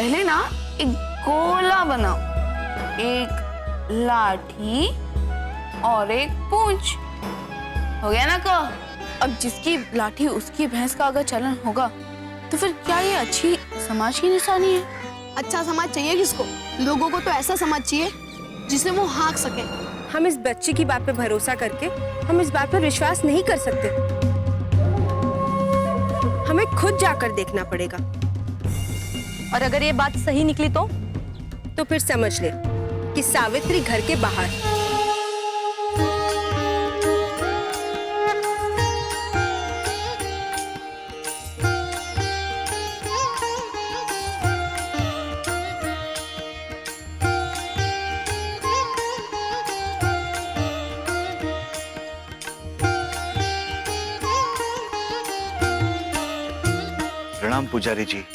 पहले ना एक गोला बनाओ, एक लाठी और एक पूंछ। हो गया ना को? अब जिसकी लाठी उसकी भैंस का अगर चलन होगा तो फिर क्या ये अच्छी समाज की निशानी है? अच्छा समाज चाहिए किसको? लोगों को तो ऐसा समाज चाहिए जिसे वो हाँक सके। हम इस बच्ची की बात पे भरोसा करके हम इस बात पर विश्वास नहीं कर सकते। हमें खुद जाकर देखना पड़ेगा। और अगर ये बात सही निकली तो फिर समझ ले कि सावित्री घर के बाहर। प्रणाम पुजारी जी।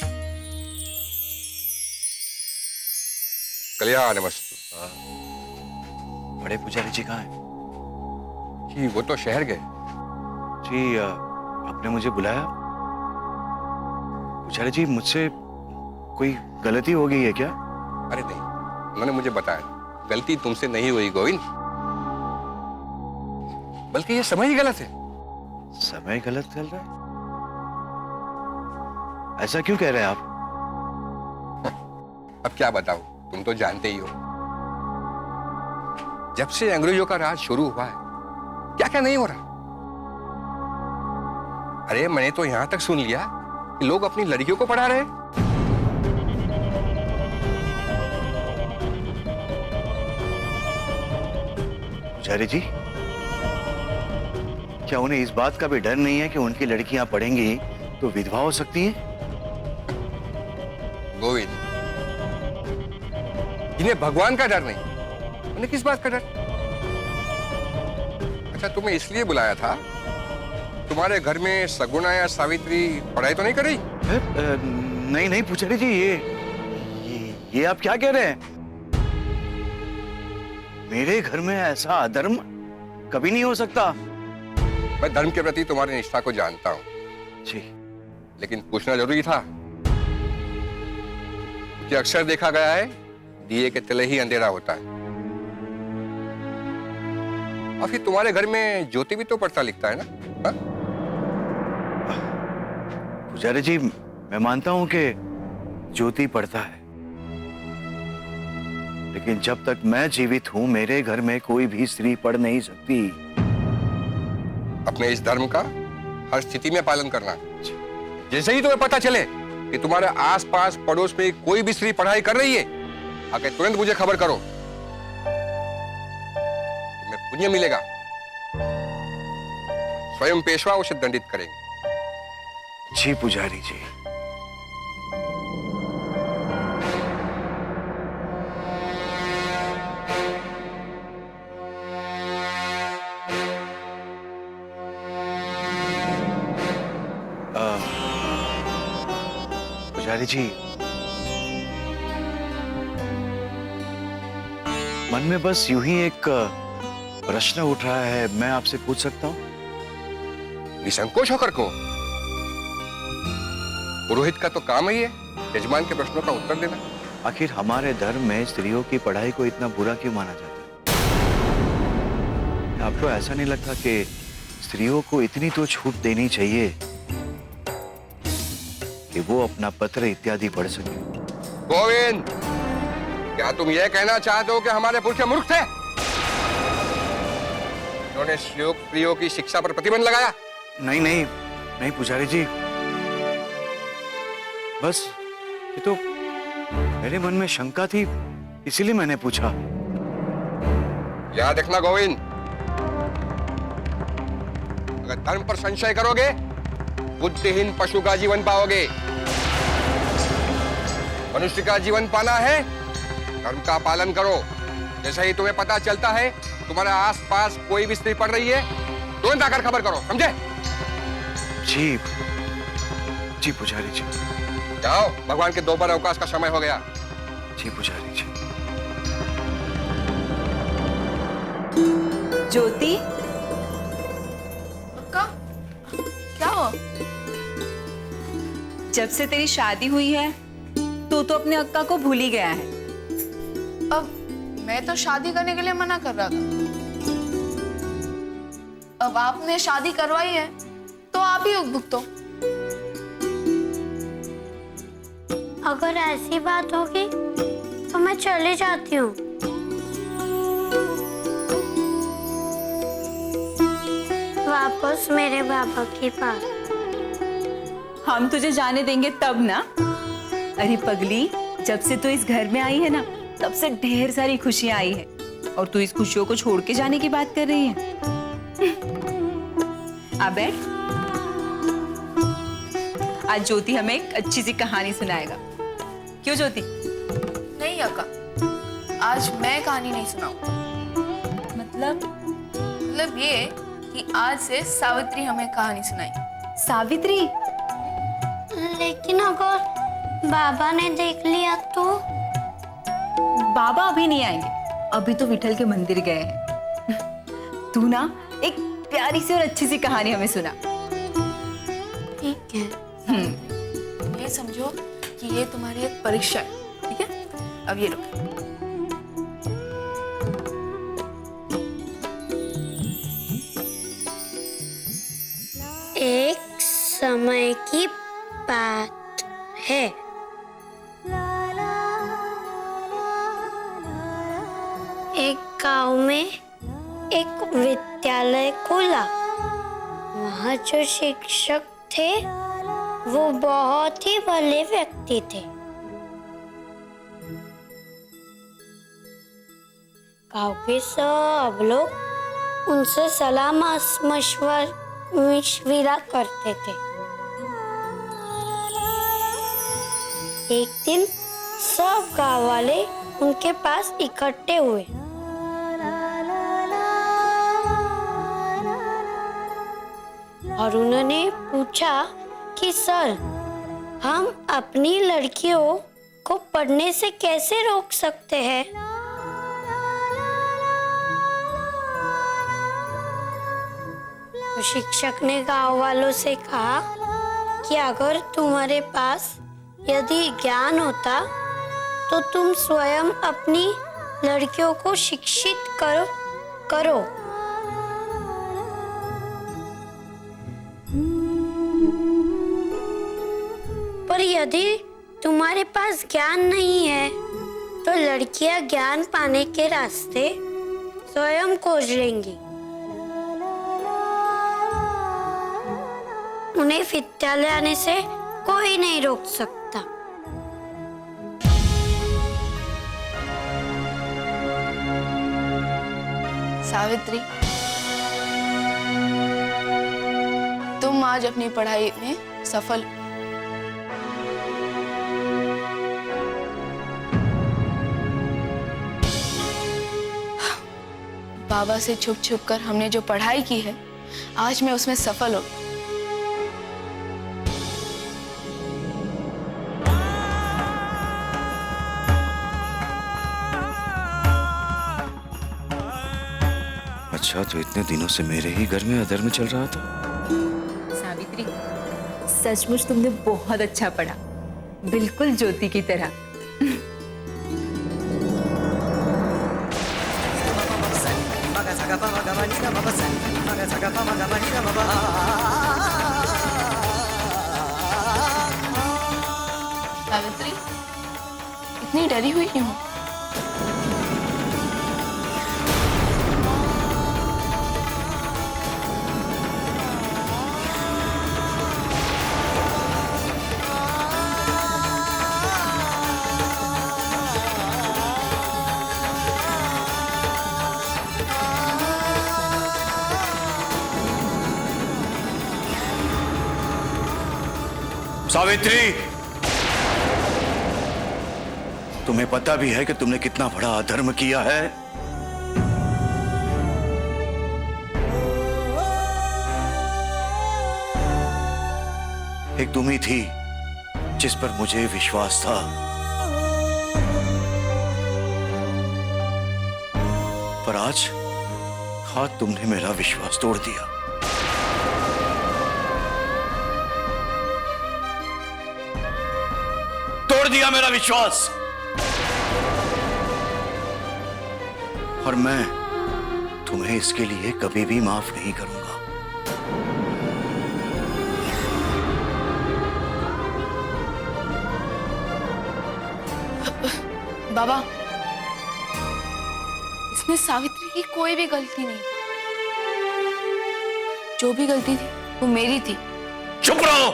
कल्याणमस्तु। बड़े पुजारी जी कहाँ हैं? जी वो तो शहर गए। जी आपने मुझे बुलाया? पुजारी जी मुझसे कोई गलती हो गई है क्या? अरे नहीं, उन्होंने मुझे बताया गलती तुमसे नहीं हुई गोविंद, बल्कि ये समय ही गलत है। समय गलत चल रहा है? ऐसा क्यों कह रहे हैं आप? अब क्या बताऊं, तुम तो जानते ही हो जब से अंग्रेजों का राज शुरू हुआ है क्या क्या नहीं हो रहा। अरे मैंने तो यहां तक सुन लिया कि लोग अपनी लड़कियों को पढ़ा रहे हैं। पुजारी जी क्या उन्हें इस बात का भी डर नहीं है कि उनकी लड़कियां पढ़ेंगी तो विधवा हो सकती हैं? गोविंद, जिन्हें भगवान का डर नहीं उन्हें किस बात का डर? अच्छा तुम्हें इसलिए बुलाया था, तुम्हारे घर में सगुना या सावित्री पढ़ाई तो नहीं कर रही? नहीं नहीं पुजारी जी, ये आप क्या कह रहे हैं? मेरे घर में ऐसा अधर्म कभी नहीं हो सकता। मैं धर्म के प्रति तुम्हारी निष्ठा को जानता हूं जी, लेकिन पूछना जरूरी था कि अक्सर देखा गया है दिए के तले ही अंधेरा होता है। और फिर तुम्हारे घर में ज्योति भी तो पढ़ता लिखता है ना? हा? पुजारी जी मैं मानता हूं कि ज्योति पढ़ता है, लेकिन जब तक मैं जीवित हूं मेरे घर में कोई भी स्त्री पढ़ नहीं सकती। अपने इस धर्म का हर स्थिति में पालन करना। जैसे ही तुम्हें पता चले कि तुम्हारे आसपास पड़ोस में कोई भी स्त्री पढ़ाई कर रही है, आके तुरंत मुझे खबर करो, तुम्हें पुण्य मिलेगा। स्वयं पेशवा उसे दंडित करेंगे। जी पुजारी जी। पुजारी जी मन में बस यूं ही एक प्रश्न उठ रहा है, मैं आपसे पूछ सकता हूं? निसंकोच होकर को। पुरोहित का तो काम ही है यजमान के प्रश्नों का उत्तर देना। आखिर हमारे धर्म में स्त्रियों की पढ़ाई को इतना बुरा क्यों माना जाता है? आपको ऐसा नहीं लगता कि स्त्रियों को इतनी तो छूट देनी चाहिए कि वो अपना पत्र इत्यादि पढ़ सके? गोविंद, क्या तुम यह कहना चाहते हो कि हमारे पुरख मूर्ख थे? उन्होंने स्त्रियों की शिक्षा पर प्रतिबंध लगाया? नहीं नहीं नहीं पुजारी जी, बस ये तो मेरे मन में शंका थी इसीलिए मैंने पूछा। याद रखना गोविंद, अगर धर्म पर संशय करोगे बुद्धिहीन पशु का जीवन पाओगे। मनुष्य का जीवन पाना है, धर्म का पालन करो। जैसे ही तुम्हें पता चलता है तुम्हारे आसपास कोई भी स्त्री पढ़ रही है, तुरंत आकर खबर करो, समझे? जी जी पुजारी जी। जाओ, भगवान के दोपहर अवकाश का समय हो गया। जी पुजारी जी। ज्योति, क्या हुआ? जब से तेरी शादी हुई है तो तो अपने अक्का को भूल ही गया है। अब मैं तो शादी करने के लिए मना कर रहा था। अब आपने शादी करवाई है तो आप ही भुगतो। अगर ऐसी बात होगी तो मैं चली जाती हूँ। वापस मेरे बाबा के पास। हम तुझे जाने देंगे तब ना। अरे पगली, जब से तू इस घर में आई है ना, तब से ढेर सारी खुशियां आई है और तू इस खुशियों को छोड़ के जाने की बात कर रही है। आ बैठ। आज ज्योति हमें एक अच्छी सी कहानी सुनाएगा। क्यों ज्योति? नहीं अक्का, आज मैं कहानी नहीं सुनाऊंगा। मतलब ये कि आज से सावित्री हमें कहानी सुनाई। सावित्री? लेकिन अगर बाबा ने देख लिया तो? बाबा अभी नहीं आएंगे, अभी तो विठल के मंदिर गए हैं। तू ना एक प्यारी सी और अच्छी सी कहानी हमें सुना। ठीक है। ये समझो कि ये तुम्हारी एक परीक्षा है, ठीक है? अब ये लो। एक समय की बात है। एक गांव में एक विद्यालय खुला। वहाँ जो शिक्षक थे वो बहुत ही भले व्यक्ति थे। गांव के सब लोग उनसे सलाह मशविरा करते थे। एक दिन सब गांव वाले उनके पास इकट्ठे हुए। और उन्होंने पूछा कि सर, हम अपनी लड़कियों को पढ़ने से कैसे रोक सकते हैं? तो शिक्षक ने गांव वालों से कहा कि अगर तुम्हारे पास यदि ज्ञान होता तो तुम स्वयं अपनी लड़कियों को शिक्षित करो। पर यदि तुम्हारे पास ज्ञान नहीं है तो लड़कियां ज्ञान पाने के रास्ते स्वयं खोज लेंगी। उन्हें विद्यालय आने से कोई नहीं रोक सकता। सावित्री, तुम आज अपनी पढ़ाई में सफल हो। बाबा से छुप छुप कर हमने जो पढ़ाई की है, आज मैं उसमें सफल हो। अच्छा, तो इतने दिनों से मेरे ही घर में अधर्म चल रहा था। सावित्री, सचमुच तुमने बहुत अच्छा पढ़ा, बिल्कुल ज्योति की तरह। सावित्री, इतनी डरी हुई क्यों? सावित्री, तुम्हें पता भी है कि तुमने कितना बड़ा अधर्म किया है? एक तुम ही थी जिस पर मुझे विश्वास था, पर आज तुमने मेरा विश्वास तोड़ दिया। तोड़ दिया मेरा विश्वास, और मैं तुम्हें इसके लिए कभी भी माफ नहीं करूंगा। बाबा, इसमें सावित्री की कोई भी गलती नहीं। जो भी गलती थी वो मेरी थी। चुप रहो।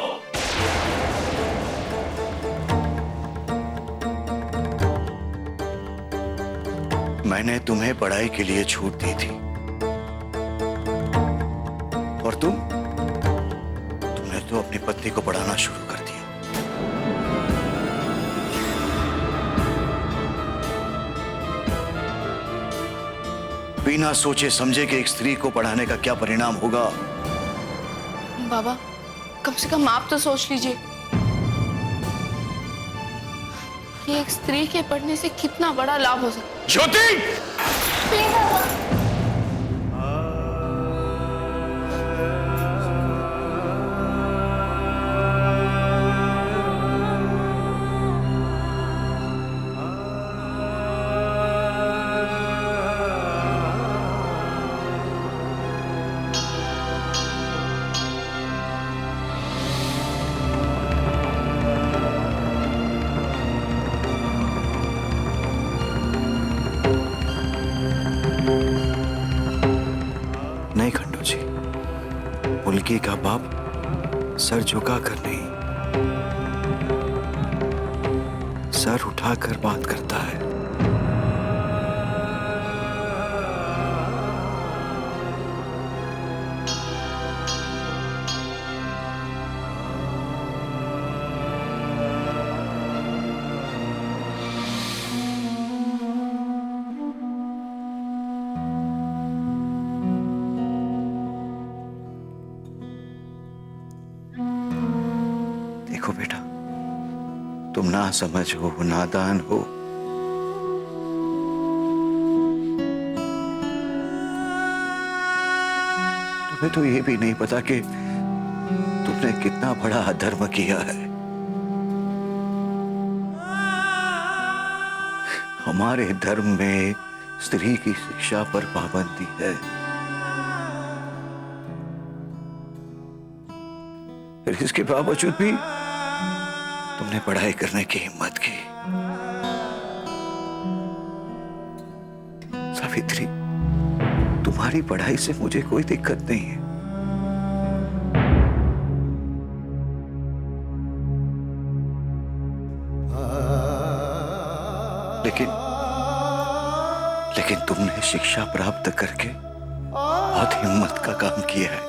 मैंने तुम्हें पढ़ाई के लिए छूट दी थी, और तुमने तो अपनी पत्नी को पढ़ाना शुरू कर दिया। बिना सोचे समझे कि एक स्त्री को पढ़ाने का क्या परिणाम होगा। बाबा, कम से कम आप तो सोच लीजिए कि एक स्त्री के पढ़ने से कितना बड़ा लाभ हो सकता है। ज्योति! नहीं खंडू जी, मुल्की का बाप सर झुकाकर नहीं, सर उठाकर बात करता है। देखो बेटा, तुम ना समझ हो, नादान हो। तुम्हें तो ये भी नहीं पता कि तुमने कितना बड़ा अधर्म किया है। हमारे धर्म में स्त्री की शिक्षा पर पाबंदी है, फिर इसके बावजूद भी तुमने पढ़ाई करने की हिम्मत की। सावित्री, तुम्हारी पढ़ाई से मुझे कोई दिक्कत नहीं है, लेकिन तुमने शिक्षा प्राप्त करके बहुत हिम्मत का काम किया है।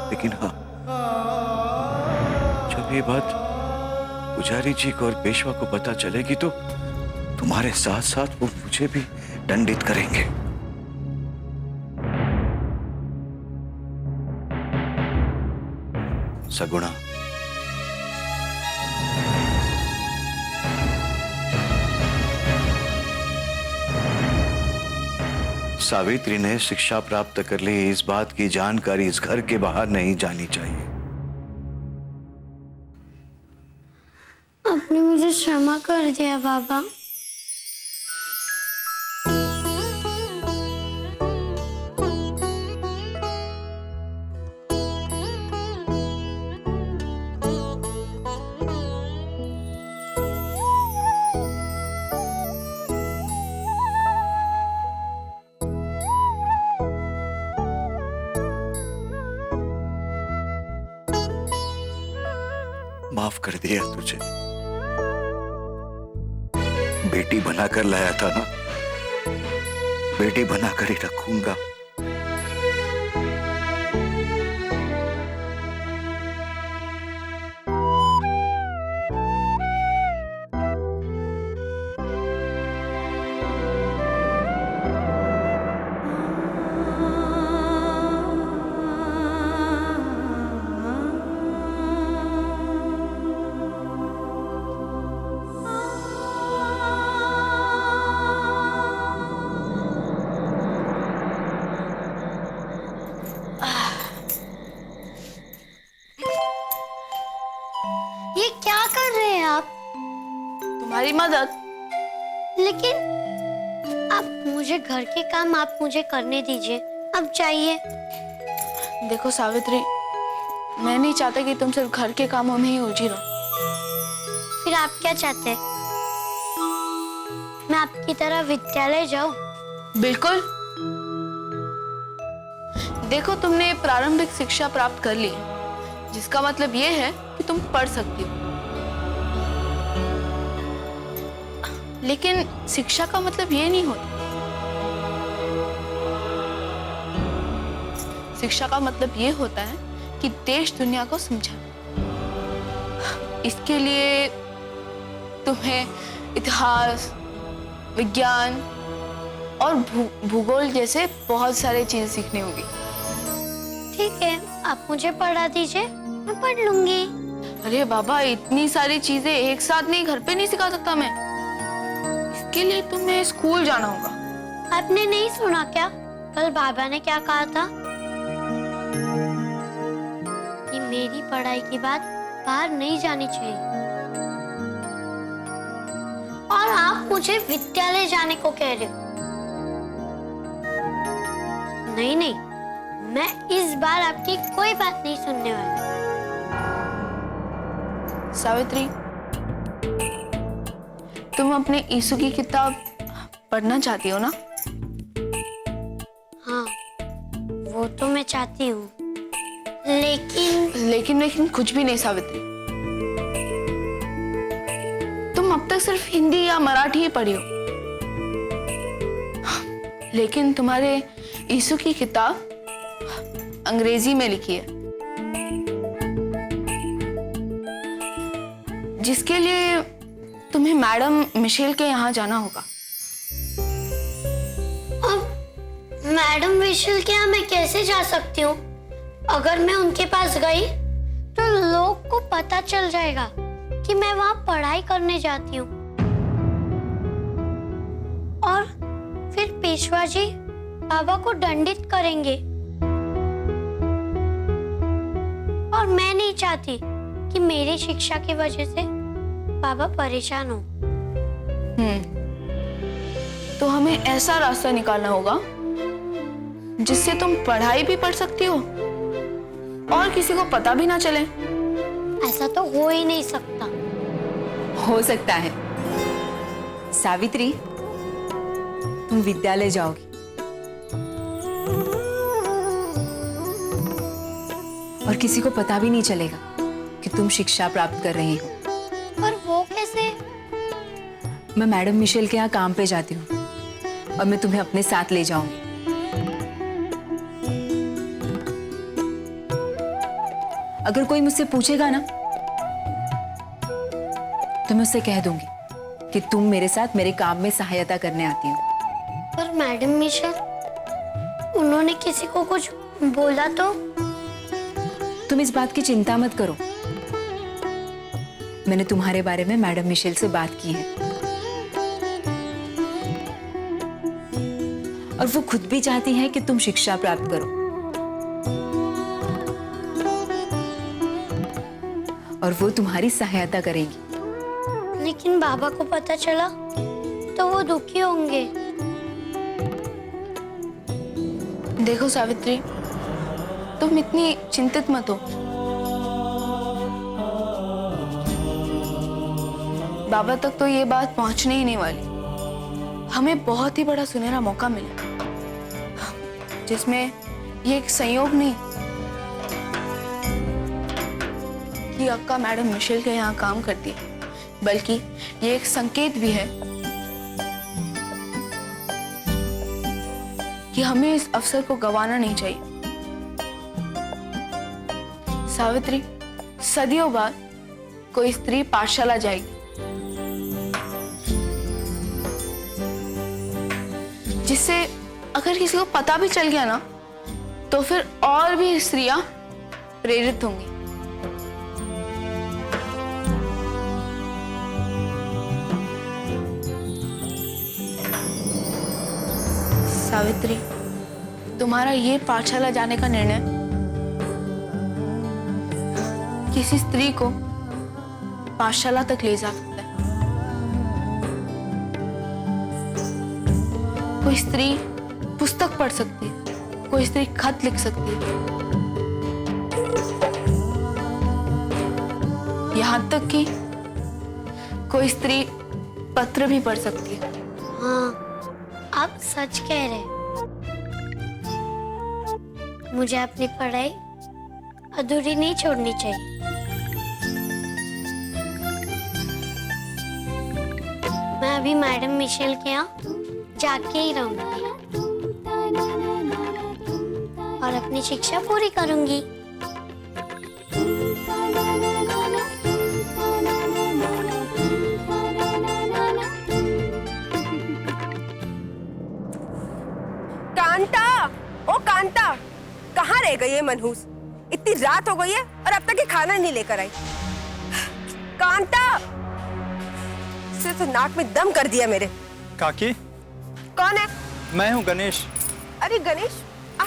लेकिन हाँ, जब ये बात पुजारी जी को और पेशवा को पता चलेगी तो तुम्हारे साथ साथ वो मुझे भी दंडित करेंगे। सगुणा, सावित्री ने शिक्षा प्राप्त कर ली, इस बात की जानकारी इस घर के बाहर नहीं जानी चाहिए। आपने मुझे क्षमा कर दिया बाबा। माफ कर दिया तुझे, बेटी बनाकर लाया था ना, बेटी बनाकर ही रखूंगा। तुम्हारी मदद। लेकिन अब मुझे घर के काम आप मुझे करने दीजिए, अब जाइए। देखो सावित्री, मैं नहीं चाहता कि तुम सिर्फ घर के कामों में ही उलझी रहो। फिर आप क्या चाहते हैं? मैं आपकी तरह विद्यालय जाऊं? बिल्कुल। देखो, तुमने प्रारंभिक शिक्षा प्राप्त कर ली, जिसका मतलब ये है कि तुम पढ़ सकती हो। लेकिन शिक्षा का मतलब ये नहीं होता। शिक्षा का मतलब ये होता है कि देश दुनिया को समझा। इसके लिए तुम्हें इतिहास, विज्ञान और भूगोल जैसे बहुत सारे चीजें सीखनी होगी। ठीक है, आप मुझे पढ़ा दीजिए, मैं पढ़ लूंगी। अरे बाबा, इतनी सारी चीजें एक साथ नहीं, घर पे नहीं सिखा सकता मैं। इसके लिए तुम्हें स्कूल जाना होगा। आपने नहीं सुना क्या? कल बाबा ने क्या कहा था? कि मेरी पढ़ाई की बात बाहर नहीं जानी चाहिए। और आप मुझे विद्यालय जाने को कह रहे हो? नहीं नहीं, मैं इस बार आपकी कोई बात नहीं सुनने वाली। सावित्री, तुम अपने यीशु की किताब पढ़ना चाहती हो ना? हाँ, वो तो मैं चाहती हूँ, लेकिन कुछ भी नहीं सावित्री। तुम अब तक सिर्फ हिंदी या मराठी ही पढ़ी हो, लेकिन तुम्हारे यीशु की किताब अंग्रेजी में लिखी है, जिसके लिए तुम्हें मैडम मिशेल के यहाँ जाना होगा। अब मैडम मिशेल के यहाँ मैं कैसे जा सकती हूँ? अगर मैं उनके पास गई तो लोग को पता चल जाएगा कि मैं वहाँ पढ़ाई करने जाती हूँ, और फिर पेशवा जी बाबा को दंडित करेंगे। और मैं नहीं चाहती कि मेरी शिक्षा की वजह से बाबा परेशान हो। तो हमें ऐसा रास्ता निकालना होगा जिससे तुम पढ़ाई भी पढ़ सकती हो और किसी को पता भी ना चले। ऐसा तो हो ही नहीं सकता। हो सकता है सावित्री, तुम विद्यालय जाओगी और किसी को पता भी नहीं चलेगा कि तुम शिक्षा प्राप्त कर रही हो। पर वो कैसे? मैं मैडम मिशेल के यहाँ काम पे जाती हूँ और मैं तुम्हें अपने साथ ले जाऊंगी। अगर कोई मुझसे पूछेगा ना, तो मैं उससे कह दूंगी कि तुम मेरे साथ मेरे काम में सहायता करने आती हो। पर मैडम मिशेल, उन्होंने किसी को कुछ बोला तो? तुम इस बात की चिंता मत करो, मैंने तुम्हारे बारे में मैडम मिशेल से बात की है और वो खुद भी चाहती है कि तुम शिक्षा प्राप्त करो, और वो तुम्हारी सहायता करेंगी। लेकिन बाबा को पता चला तो वो दुखी होंगे। देखो सावित्री, तुम इतनी चिंतित मत हो। बाबा तक तो ये बात पहुंचने ही नहीं वाली। हमें बहुत ही बड़ा सुनहरा मौका मिला, जिसमें ये एक संयोग नहीं कि अक्का मैडम मिशेल के यहाँ काम करती है, बल्कि ये एक संकेत भी है कि हमें इस अवसर को गंवाना नहीं चाहिए। सावित्री, सदियों बाद कोई स्त्री पाठशाला जाएगी, जिससे अगर किसी को पता भी चल गया ना, तो फिर और भी स्त्रियां प्रेरित होंगी। सावित्री, तुम्हारा ये पाठशाला जाने का निर्णय किसी स्त्री को पाठशाला तक ले जा सकता है। कोई स्त्री पुस्तक पढ़ सकती है, कोई स्त्री खत लिख सकती है, यहाँ तक कि कोई स्त्री पत्र भी पढ़ सकती है। हाँ, आप सच कह रहे हैं। मुझे अपनी पढ़ाई अधूरी नहीं छोड़नी चाहिए। मैं अभी मैडम मिशेल के यहाँ जाके ही रहूंगी और अपनी शिक्षा पूरी करूंगी। कांता, ओ कांता, कहाँ रह गई है मनहूस? इतनी रात हो गई है और अब तक ये खाना नहीं लेकर आई। कांता, इसने तो नाक में दम कर दिया मेरे। काकी, कौन है? मैं हूँ गणेश। अरे गणेश, आ।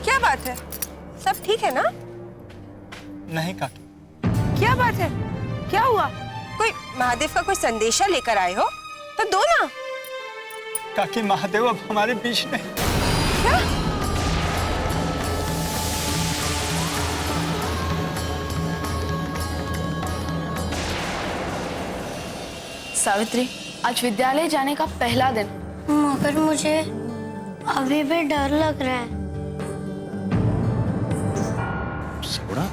क्या बात है? सब ठीक है ना? नहीं काकी। क्या बात है? क्या हुआ? कोई महादेव का कोई संदेशा लेकर आए हो तो दो ना। काकी, महादेव अब हमारे बीच में। क्या? सावित्री, आज विद्यालय जाने का पहला दिन। मगर मुझे अभी भी डर लग रहा है। सोना,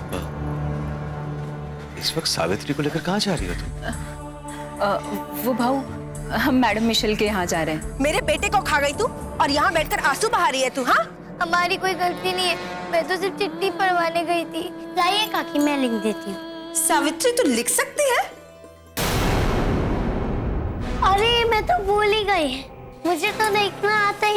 इस वक्त सावित्री को लेकर कहाँ जा रही हो तुम? वो भाऊ, हम मैडम मिशेल के यहाँ जा रहे हैं। मेरे बेटे को खा गई तू और यहाँ बैठकर आंसू बहा रही है तू? हाँ, हमारी कोई गलती नहीं है, मैं तो सिर्फ चिट्ठी पढ़वाने गई थी। लाइए काकी, मैं लिख देती हूँ। सावित्री, तू लिख सकती है? अरे मैं तो भूल ही गई, मुझे तो लिखना आता